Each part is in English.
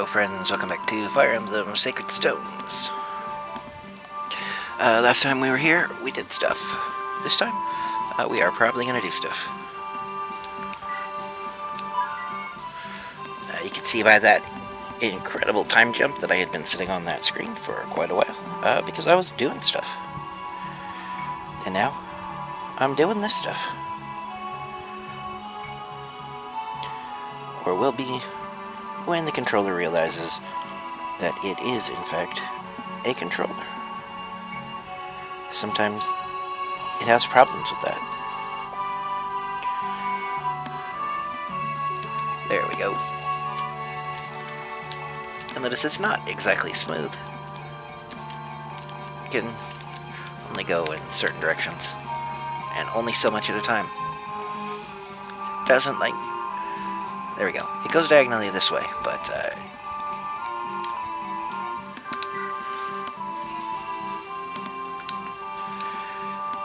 Hello friends, welcome back to Fire Emblem Sacred Stones. Last time we were here, we did stuff. This time, we are probably going to do stuff. You can see by that incredible time jump that I had been sitting on that screen for quite a while, because I was doing stuff. And now, I'm doing this stuff. Or will be when the controller realizes that it is, in fact, a controller. Sometimes it has problems with that. There we go. And notice it's not exactly smooth. You can only go in certain directions, and only so much at a time. It doesn't like... There we go. It goes diagonally this way, but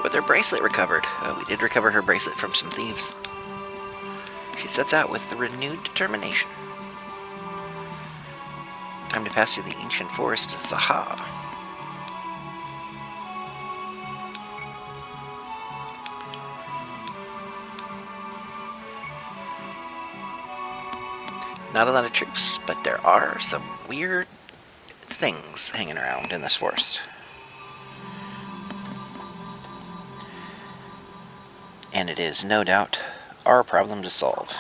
with her bracelet recovered, we did recover her bracelet from some thieves. She sets out with the renewed determination. Time to pass through the ancient forest of Zaha. Not a lot of troops, but there are some weird things hanging around in this forest. And it is, no doubt, our problem to solve.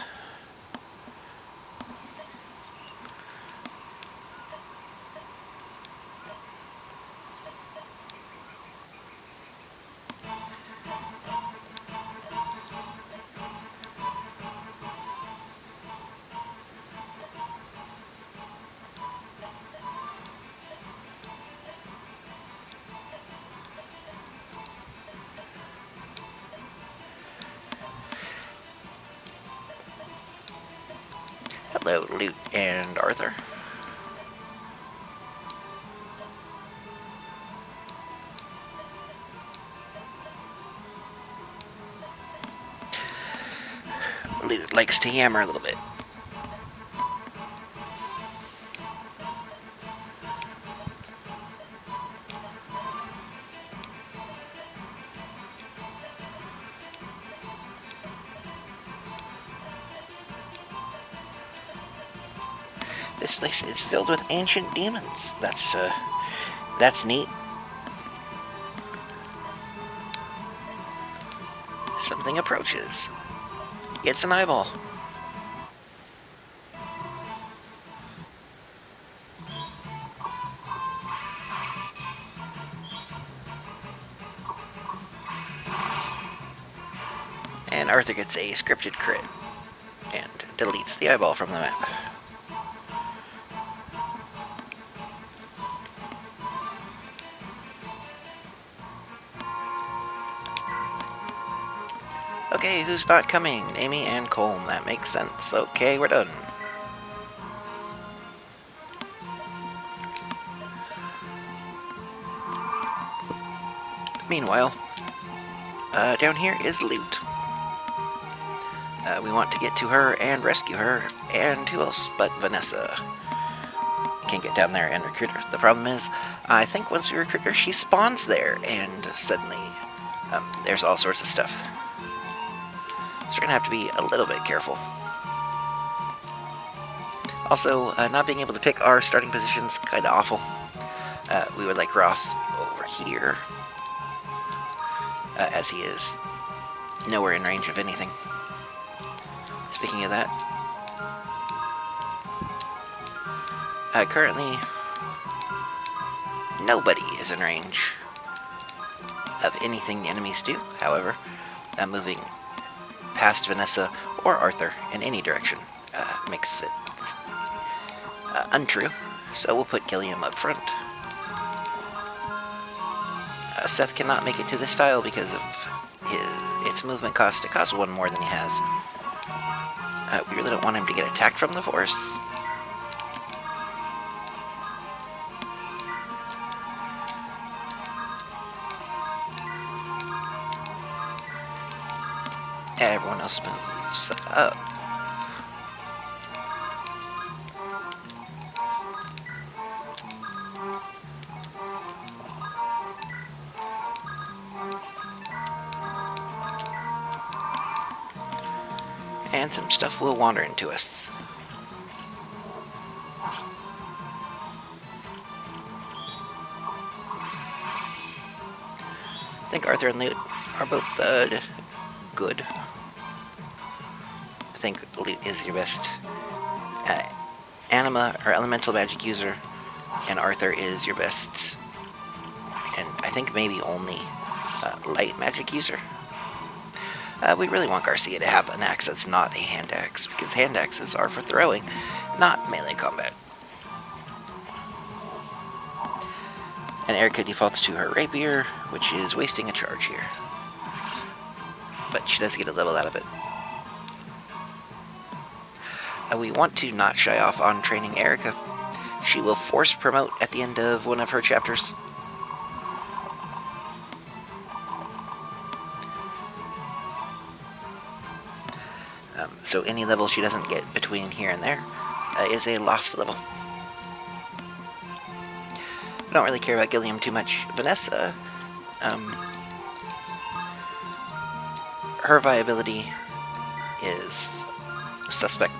Hello, Lute and Arthur. Lute likes to yammer a little bit. This place is filled with ancient demons. That's neat. Something approaches. It's an eyeball. And Arthur gets a scripted crit and deletes the eyeball from the map. Okay, who's not coming? Amy and Colm. That makes sense. Okay, we're done. Meanwhile, down here is Lute. We want to get to her and rescue her, and who else but Vanessa. Can't get down there and recruit her. The problem is, I think once we recruit her, she spawns there, and suddenly there's all sorts of stuff. So we're going to have to be a little bit careful. Also, not being able to pick our starting position's kind of awful. We would like Ross over here, as he is nowhere in range of anything. Speaking of that, currently nobody is in range of anything the enemies do. However, moving past Vanessa or Arthur in any direction makes it untrue, so we'll put Gilliam up front. Seth cannot make it to this tile because of its movement cost. It costs one more than he has. We really don't want him to get attacked from the forests. Everyone else moves up. And some stuff will wander into us. I think Arthur and Lute are both good. I think Lute is your best anima or elemental magic user, and Arthur is your best, and I think maybe only light magic user. We really want Garcia to have an axe that's not a hand axe, because hand axes are for throwing, not melee combat. And Erika defaults to her rapier, which is wasting a charge here. But she does get a level out of it. We want to not shy off on training Erika. She will force promote at the end of one of her chapters. So any level she doesn't get between here and there is a lost level. I don't really care about Gilliam too much. Vanessa, her viability is suspect.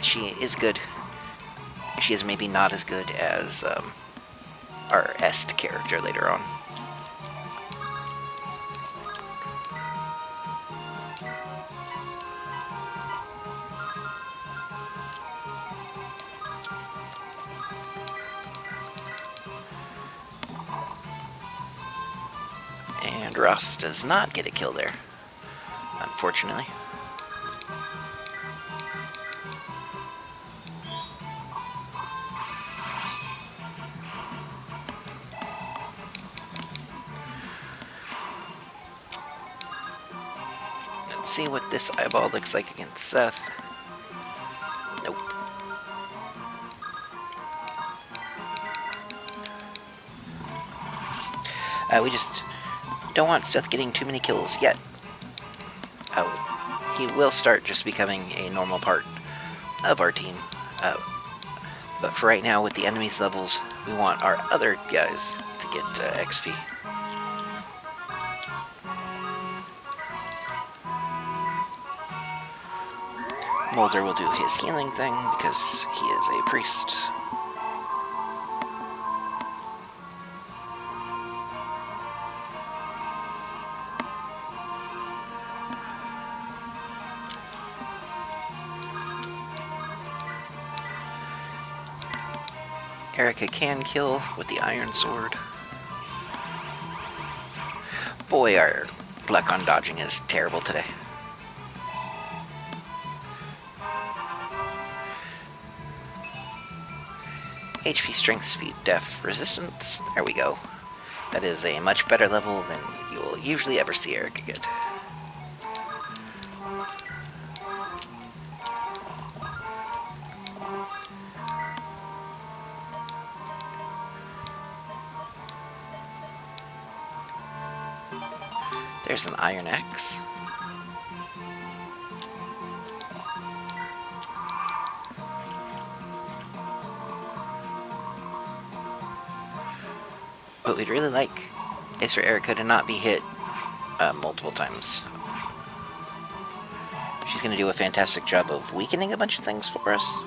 She is good. She is maybe not as good as our Est character later on. And Ross does not get a kill there, unfortunately. Let's see what this eyeball looks like against Seth. Nope. We just don't want Seth getting too many kills yet. He will start just becoming a normal part of our team. But for right now, with the enemies levels, we want our other guys to get XP. Mulder will do his healing thing because he is a priest. Erika can kill with the iron sword. Boy, our luck on dodging is terrible today. HP, strength, speed, def, resistance. There we go. That is a much better level than you will usually ever see Erika get. There's an iron axe. What we'd really like is for Erika to not be hit multiple times. She's going to do a fantastic job of weakening a bunch of things for us.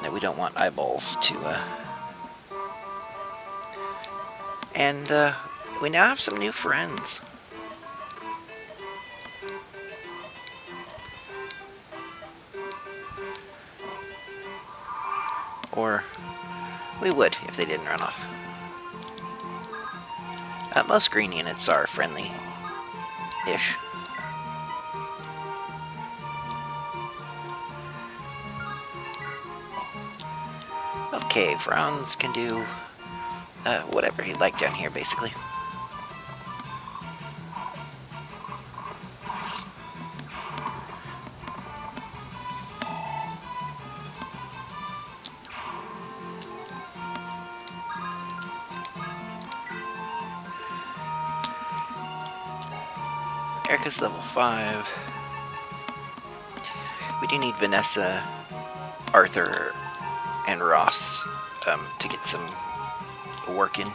No, we don't want eyeballs to... And we now have some new friends. Or we would if they didn't run off. Most green units are friendly-ish. Okay, Franz can do whatever he'd like down here, basically. Erika's level 5. We do need Vanessa, Arthur, and Ross to get some work in.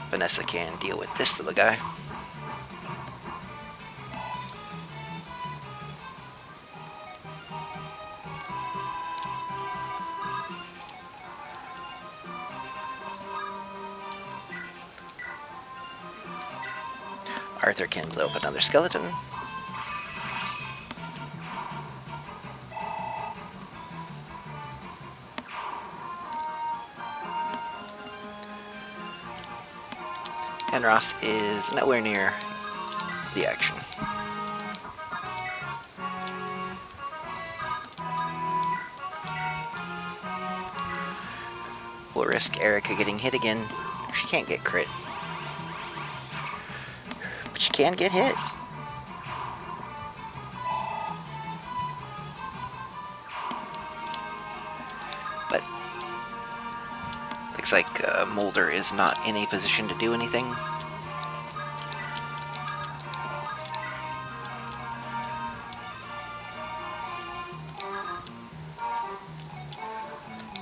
Vanessa can deal with this little guy. Arthur can blow up another skeleton. And Ross is nowhere near the action. We'll risk Erika getting hit again. She can't get crit. But she can get hit. But looks like Mulder is not in a position to do anything.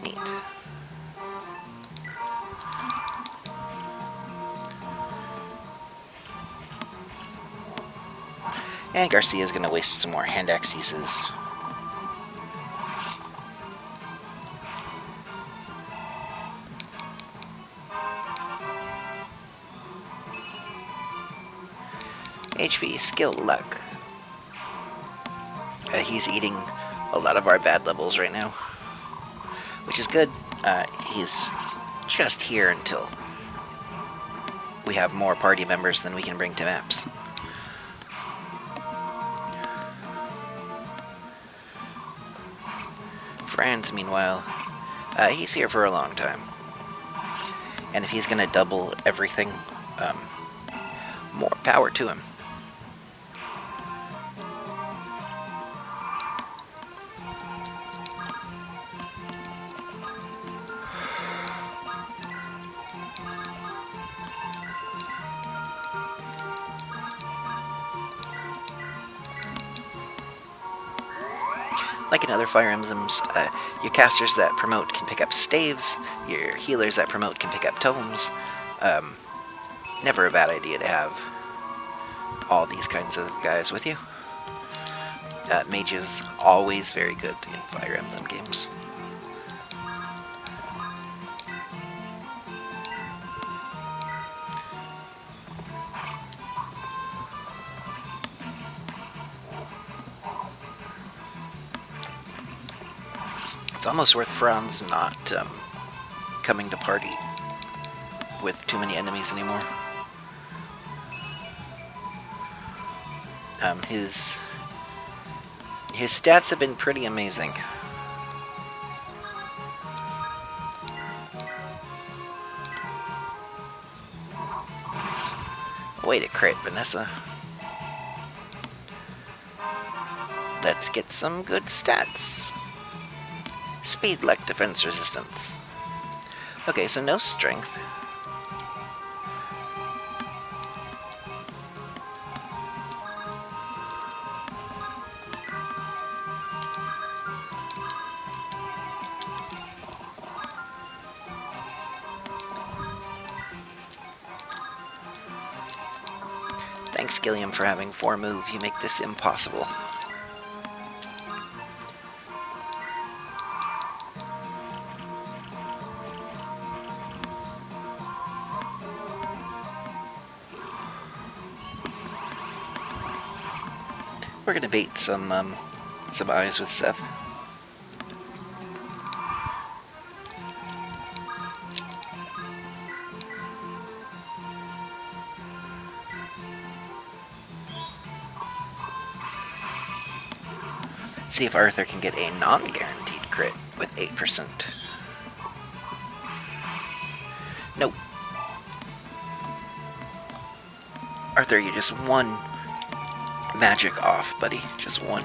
Neat. And Garcia's gonna waste some more hand axe uses. HV, skill, luck. He's eating a lot of our bad levels right now, which is good. He's just here until we have more party members than we can bring to maps. Franz, meanwhile, he's here for a long time. And if he's gonna double everything, more power to him. Like in other Fire Emblems, your casters that promote can pick up staves, your healers that promote can pick up tomes. Never a bad idea to have all these kinds of guys with you. Mages, always very good in Fire Emblem games. It's almost worth Franz not coming to party with too many enemies anymore. His stats have been pretty amazing. Way to crit, Vanessa. Let's get some good stats. Speed, luck, defense, resistance. Okay, so no strength. Thanks, Gilliam, for having 4 move. You make this impossible. We're gonna bait some eyes with Seth. See if Arthur can get a non-guaranteed crit with 8%. Nope. Arthur, you're just one magic off, buddy. Just one.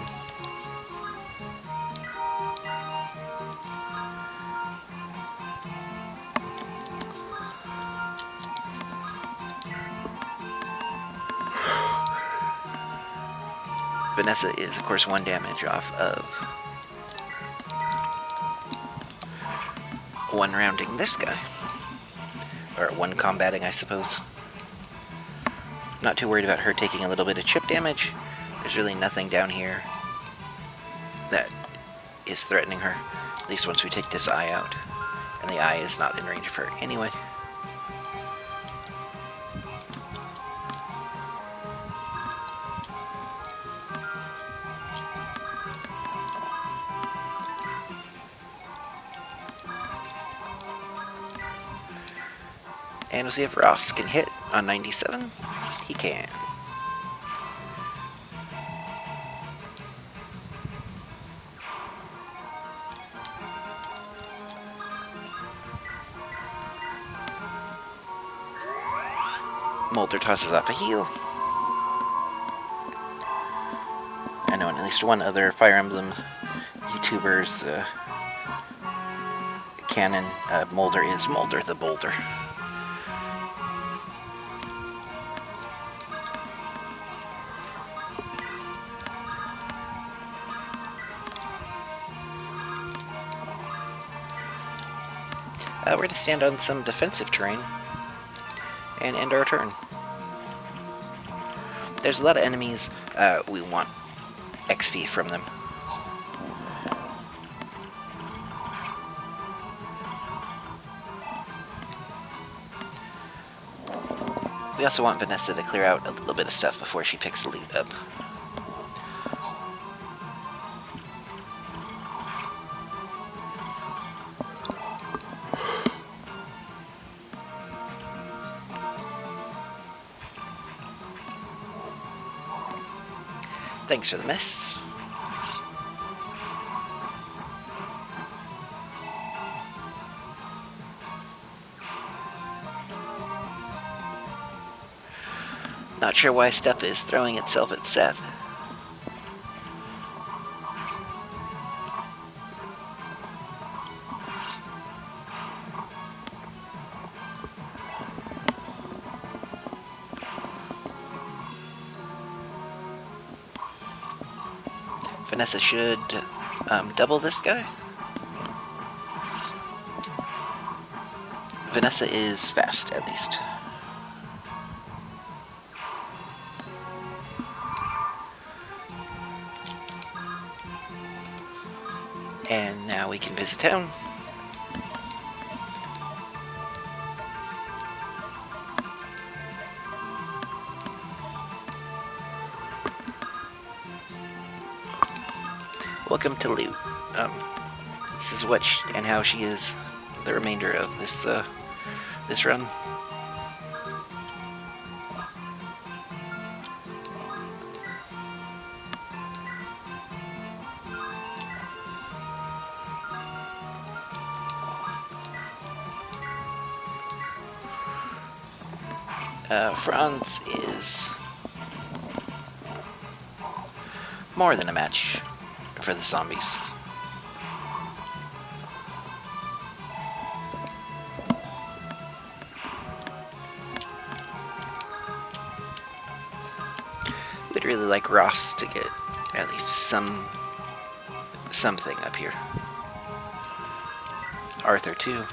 Vanessa is, of course, 1 damage off of 1 rounding this guy. Or 1 combating, I suppose. Not too worried about her taking a little bit of chip damage. There's really nothing down here that is threatening her. At least once we take this eye out. And the eye is not in range of her anyway. And we'll see if Ross can hit on 97. He can. Molder tosses off a heal. I know at least one other Fire Emblem YouTuber's canon, Molder is Molder the Boulder. We're going to stand on some defensive terrain and end our turn. There's a lot of enemies. We want XP from them. We also want Vanessa to clear out a little bit of stuff before she picks the loot up. Thanks for the miss. Not sure why stuff is throwing itself at Seth. Vanessa should double this guy. Vanessa is fast, at least. And now we can visit town. Welcome to loot. This is what and how she is the remainder of this this run. Franz is more than a match for the zombies. We'd really like Ross to get at least something up here. Arthur too.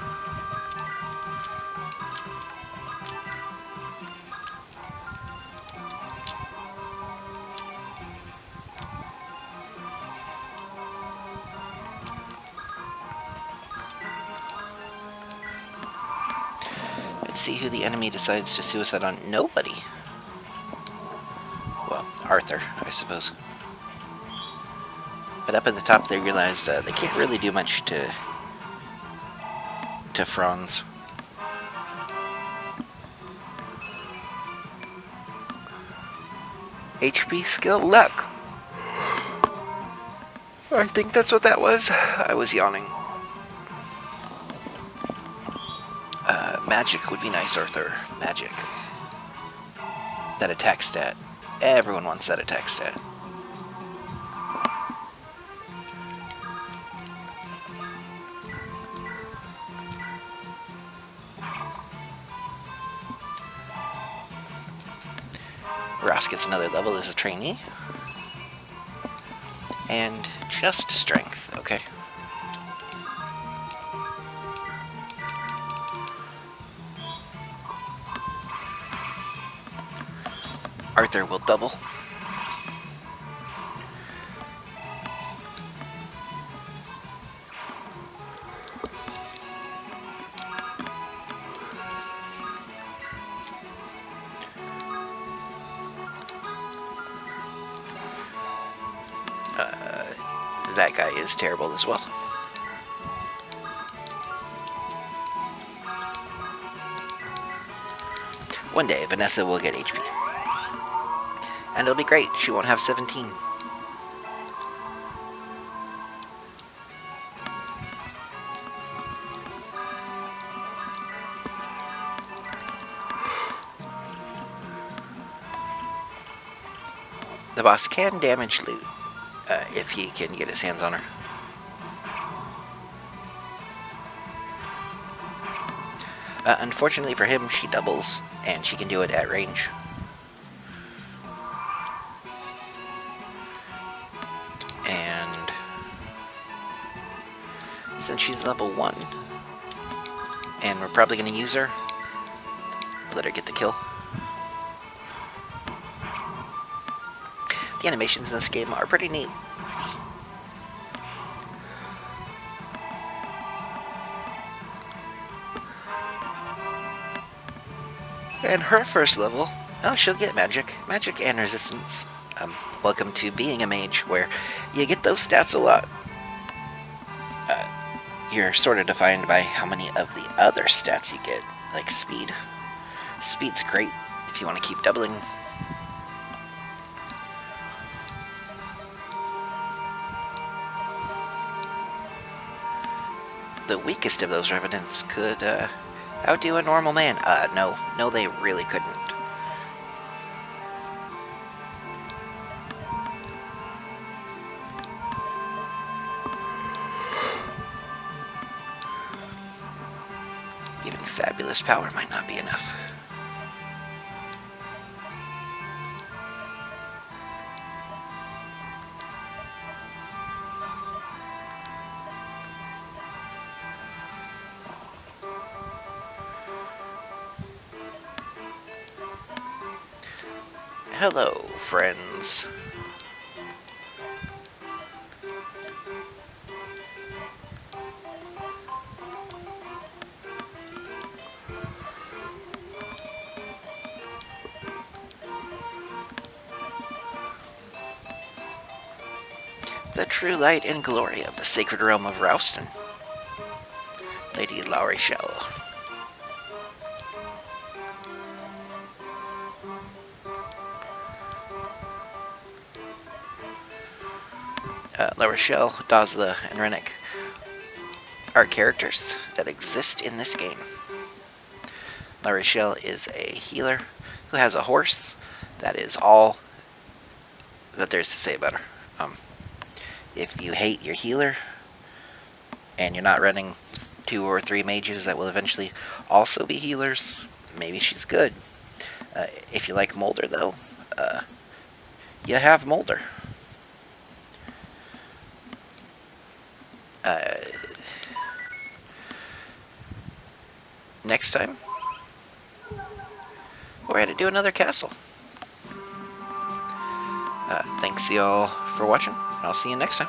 See who the enemy decides to suicide on. Nobody. Well, Arthur, I suppose. But up at the top they realized they can't really do much to Franz. HP, skill, luck. I think that's what that was. I was yawning. Magic would be nice, Arthur. Magic. That attack stat. Everyone wants that attack stat. Ross gets another level as a trainee. And just strength, okay. Arthur will double. That guy is terrible as well. One day, Vanessa will get HP. And it'll be great, she won't have 17. The boss can damage loot if he can get his hands on her. Unfortunately for him, she doubles, and she can do it at range. And since she's level 1, and we're probably going to use her, let her get the kill. The animations in this game are pretty neat. And her first level, oh, she'll get magic. Magic and resistance. Welcome to being a mage, where you get those stats a lot. You're sort of defined by how many of the other stats you get, like speed. Speed's great if you want to keep doubling. The weakest of those revenants could outdo a normal man. No, they really couldn't. Even fabulous power might not be enough. Hello, friends. The true light and glory of the sacred realm of Rouston. Lady La Rochelle. La Rochelle, Dazla, and Rennick are characters that exist in this game. La Rochelle is a healer who has a horse. That is all that there's to say about her. If you hate your healer, and you're not running 2 or 3 mages that will eventually also be healers, maybe she's good. If you like Molder, though, you have Molder. Next time, we're going to do another castle. Thanks y'all for watching, and I'll see you next time.